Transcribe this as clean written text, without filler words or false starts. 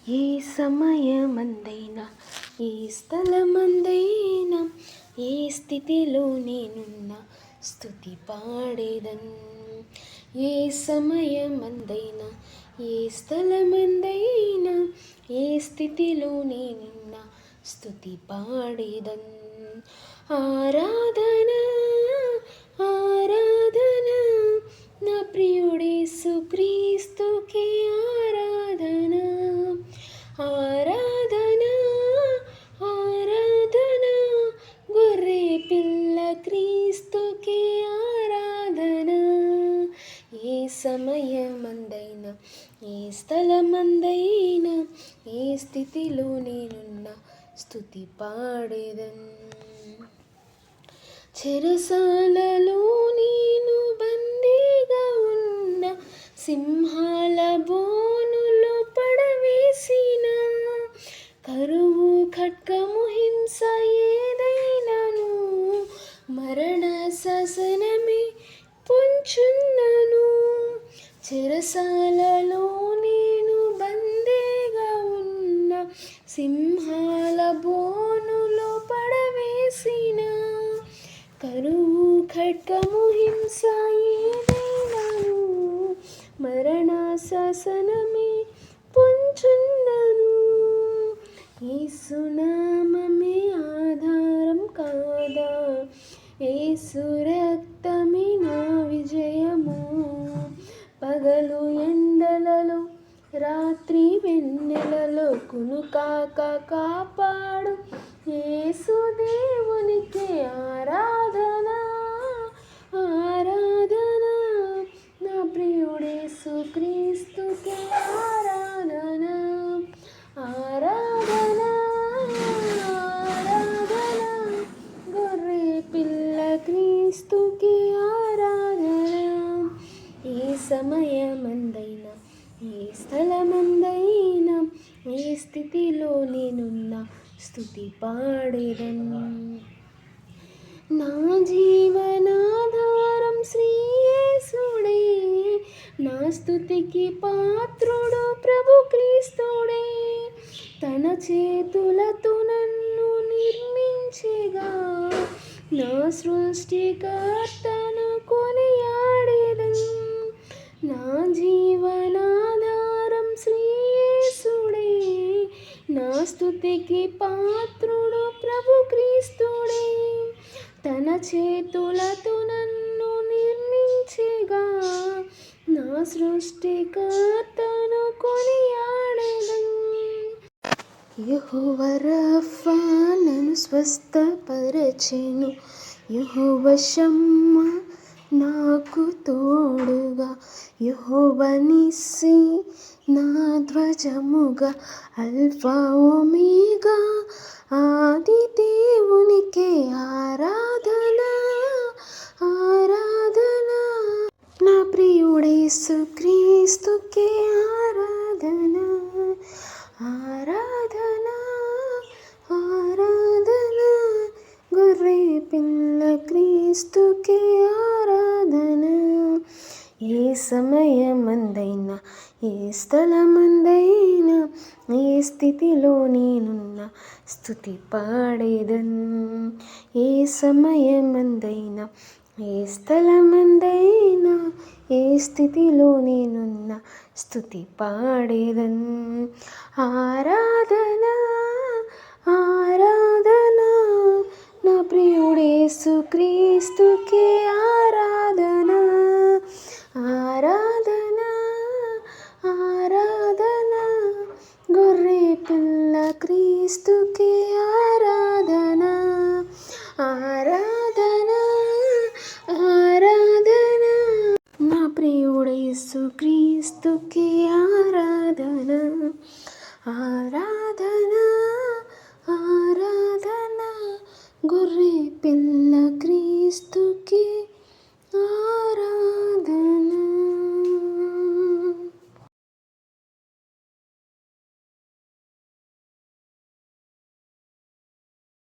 ఏ సమయమందైనా ఏ స్థలమందైనా ఏ స్థితిలో నేనున్నా స్తుతి పాడేదన్. ఏ సమయమందైనా ఏ స్థలమందైనా ఏ స్థితిలో నేనున్నా స్తుతి పాడేదన్. ఆరాధన ఆరాధన నా ప్రియుడేసు క్రీస్తుకే ఆరాధన. ఆరాధన ఆరాధన గొర్రె పిల్ల క్రీస్తుకే ఆరాధన. ఏ సమయమందైనా ఏ స్థలమందైనా ఏ స్థితిలో నేనున్నా స్తుతి పాడేదన్. చెరసాలలో నేను బందీగా ఉన్న సింహాల బోనులో పడవేసిన కరువు ఖడ్గము హింస ఏదైనాను మరణ శాసనమే పొంచున్నను. చెరసాలలో నేను బందీగా ఉన్న సింహాల బోనులో పడవేసిన కరువు ఖడ్గము హింస ఏదైనాను మరణ శాసనమే పొంచున్నను. యేసు నామమే ఆధారం కాదా, యేసు రక్తమే నా విజయము. పగలు ఎండలలో రాత్రి వెన్నెలలో కునుకాక కాపాడు యేసు దేవునికే ఆరాధన. ఆరాధన నా ప్రియుడేసు క్రీస్తుకే ఆరాధన. ఆరాధన ఆరాధన గొర్రె పిల్ల క్రీస్తుకే ఆరాధన. ఏ సమయమందైనా ఏ స్థలమందైనా ఏ స్థితిలో నేనున్నా స్తుతి పాడేదన్. నా జీవనాధారం శ్రీ యేసుడే, నా స్తుతికి పాత్రుడు ప్రభు క్రీస్తుడే. తన చేతులతో నన్ను నిర్మించెగా నా సృష్టికర్తను కొనియాడేదన్. నా జీవనాధారం శ్రీ యేసుడే, నా స్తుతికి పాత్రుడు ప్రభు క్రీస్తుడే. తన చేతులతో నన్ను నిర్మించెగా నా సృష్టికర్తను కొనియాడెదన్. యెహోవా రఫా నన్ను స్వస్థపరచెను, యెహోవా షమ్మా నాకు తోడుగా. యెహోవా నిస్సీ నా ధ్వజముగా. అల్ఫా ఒమేగా ఆది దేవునికే ఆరాధన. ఆరాధన నా ప్రియుడేసు క్రీస్తుకే ఆరాధన. ఆరాధన ఆరాధన గొర్రె పిల్ల క్రీస్తుకే ఆరాధన. ఏ సమయమందైనా ఏ స్థలమందైనా ఏ స్థితిలో నేనున్నా స్తుతి పాడేదన్. ఏ సమయమందైనా ఏ స్థలమందైనా ఏ స్థితిలో నేనున్నా స్తుతి పాడేదన్. ఆరాధన ఆరాధన నా ప్రియుడేసు క్రీస్తుకే ఆరాధన. ఆరాధన ఆరాధన గొర్రె పిల్ల క్రీస్తుకే ఆరాధన. ఆరాధన ఆరాధన నా ప్రియుడేసు క్రీస్తుకే ఆరాధన. ఆరాధన